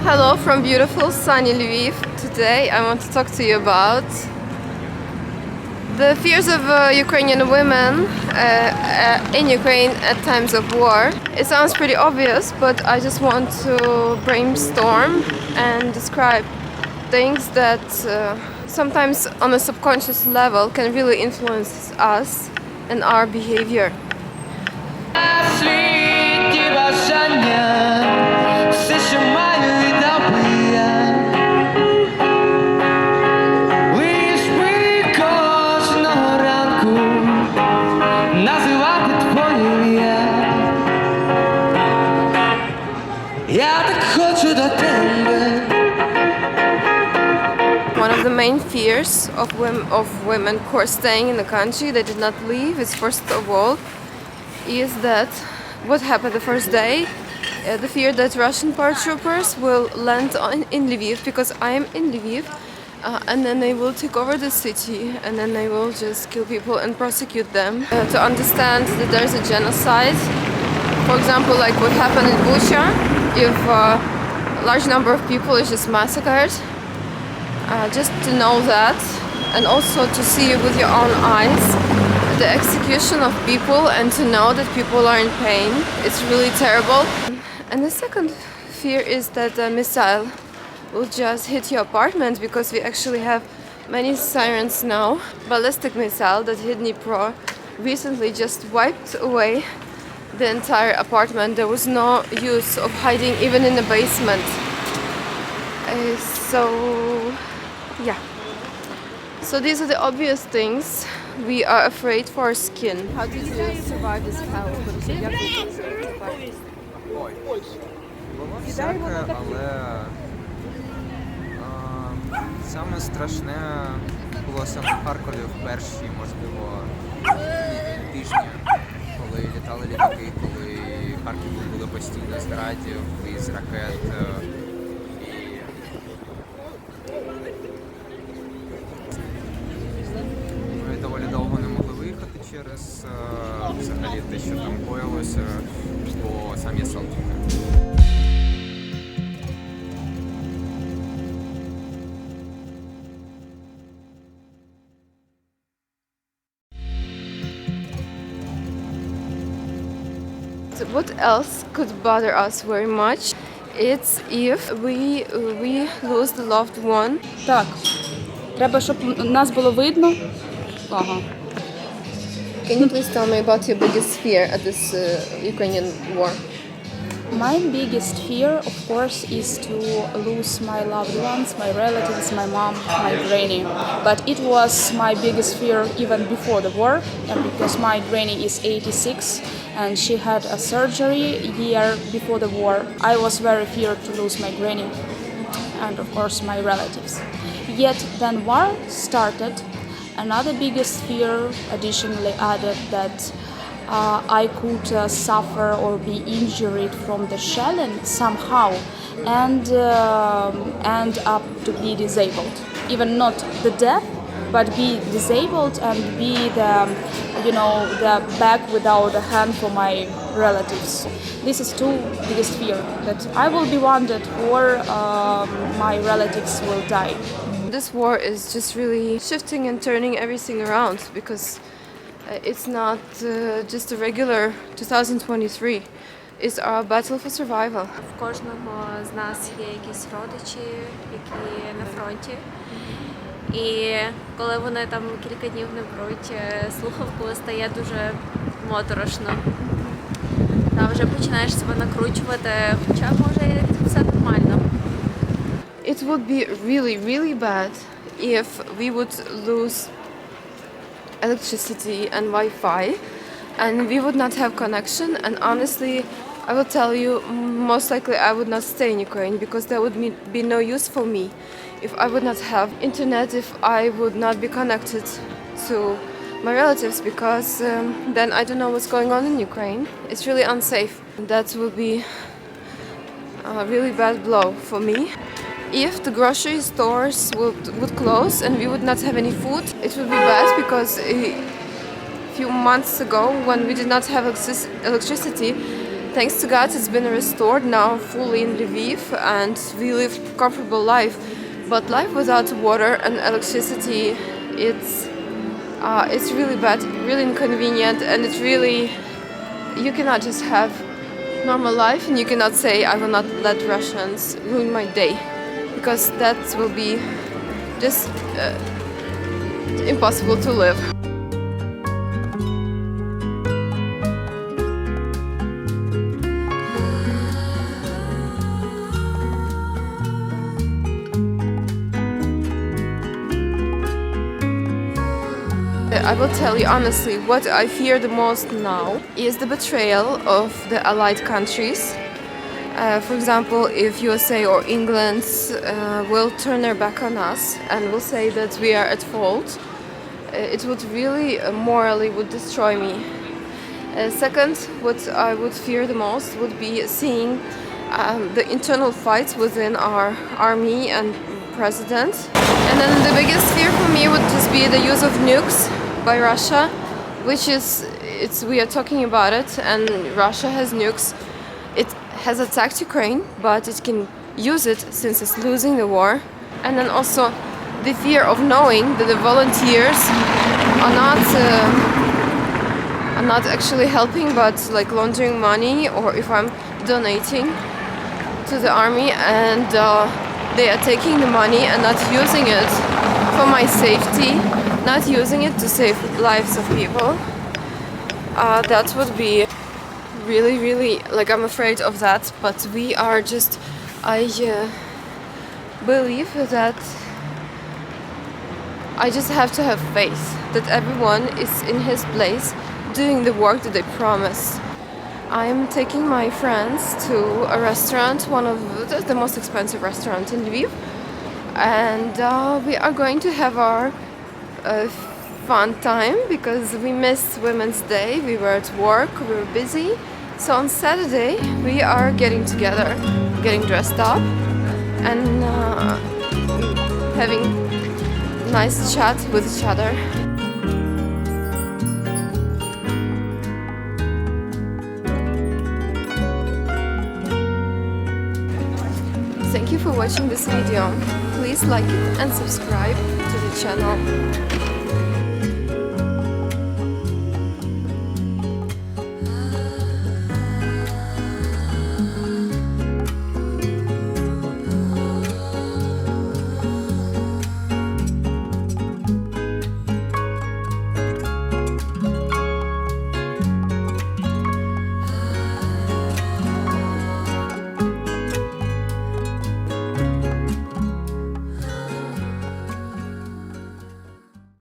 Hello from beautiful sunny Lviv. Today I want to talk to you about the fears of Ukrainian women in Ukraine at times of war. It sounds pretty obvious, but I just want to brainstorm and describe things that sometimes on a subconscious level can really influence us and our behavior. One of the main fears of women who are staying in the country, they did not leave, is first of all, is that what happened the first day, the fear that Russian paratroopers will land in Lviv, because I am in Lviv, and then they will take over the city, and then they will just kill people and prosecute them. To understand that there's a genocide, for example, like what happened in Bucha, if a large number of people is just massacred, just to know that, and also to see with your own eyes the execution of people and to know that people are in pain. It's really terrible. And the second fear is that a missile will just hit your apartment, because we actually have many sirens now. Ballistic missile that hit Dnipro recently just wiped away the entire apartment. There was no use of hiding even in the basement. So these are the obvious things. We are afraid for our skin. How did you survive this hell? Було всяке, але саме страшне було саме в Харкові в перші, можливо, тижні, коли літали літаки, коли Харків було постійно з градів, із ракет. Ми доволі довго не могли виїхати через взагалі те, що там коїлося, бо сам я Салтівка. What else could bother us very much? It's if we lose the loved one. Так, треба, щоб нас було видно. Ага. Can you please tell me about your biggest fear at this Ukrainian war? My biggest fear, of course, is to lose my loved ones, my relatives, my mom, my granny. But it was my biggest fear even before the war, and because my granny is 86 and she had a surgery a year before the war. I was very feared to lose my granny and, of course, my relatives. Yet then war started. Another biggest fear additionally added that I could suffer or be injured from the shelling somehow and end up to be disabled. Even not the death, but be disabled and be the back without a hand for my relatives. This is two biggest fear, that I will be wounded or my relatives will die. This war is just really shifting and turning everything around, because it's not just a regular 2023. It's our battle for survival. В кожного з нас є якісь родичі, які на фронті. І коли вони там кілька днів не беруть слухавку, стає дуже моторошно. Там вже починаєш себе накручувати, хоча може все нормально. It would be really, really bad if we would lose electricity and Wi-Fi and we would not have connection, and honestly I will tell you, most likely I would not stay in Ukraine, because there would be no use for me if I would not have internet, if I would not be connected to my relatives, because then I don't know what's going on in Ukraine. It's really unsafe. That would be a really bad blow for me. If the grocery stores would close and we would not have any food, it would be bad, because a few months ago, when we did not have electricity, thanks to God, it's been restored now fully in Lviv, and we live comfortable life. But life without water and electricity, it's really bad, really inconvenient, and it's really, you cannot just have normal life, and you cannot say I will not let Russians ruin my day, because that will be just impossible to live. I will tell you honestly, what I fear the most now is the betrayal of the allied countries. For example, if USA or England will turn their back on us and will say that we are at fault, it would really morally would destroy me. Second, what I would fear the most would be seeing the internal fights within our army and president. And then the biggest fear for me would just be the use of nukes by Russia, which is, we are talking about it, and Russia has nukes. It has attacked Ukraine, but it can use it since it's losing the war. And then also the fear of knowing that the volunteers are not actually helping, but like laundering money, or if I'm donating to the army and they are taking the money and not using it for my safety, not using it to save lives of people. That would be really, really, like, I'm afraid of that, but we are just, I believe that I just have to have faith that everyone is in his place doing the work that they promised. I'm taking my friends to a restaurant, one of the most expensive restaurants in Lviv, and we are going to have our fun time because we missed Women's Day. We were at work, we were busy. So on Saturday we are getting together, getting dressed up and having a nice chat with each other. Thank you for watching this video. Please like it and subscribe to the channel.